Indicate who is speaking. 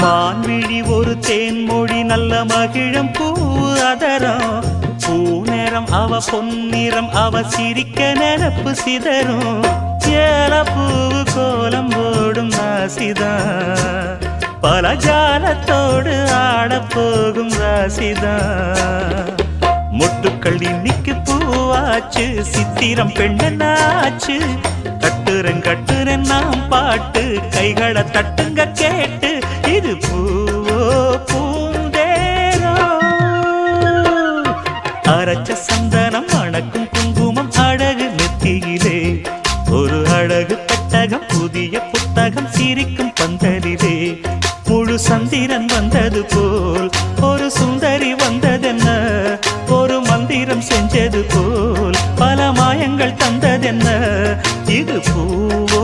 Speaker 1: மான்விழி ஒரு தேன்மொழி நல்ல மகிழம் பூ அதரம் பூநேரம் அவ பொன்னிறம் அவ சிரிக்க நினப்பு சிதறும் ஏல பூவு கோலம் போடும் ராசிதான் பல ஜாலத்தோடு ஆடப்போகும் ராசிதான் மொட்டுக்கள் இன்னைக்கு பூவாச்சு சித்திரம் பெண்ணாச்சு கட்டுறன் நாம் பாட்டு கைகளை தட்டுங்க கேட்டு இது பூவோ பூந்தேரோ அரைச்ச சந்தனம் அணக்கும் குங்குமம் அழகு நெத்தியிலே ஒரு அழகு பெட்டகம் புதிய புத்தகம் சிரிக்கும் பந்தலிலே முழு சந்திரன் வந்தது போல் ஒரு சுந்தரி வந்ததென்ன ஒரு மந்திரம் செஞ்சது போல் பல மாயங்கள் தந்ததென்ன இது பூவோ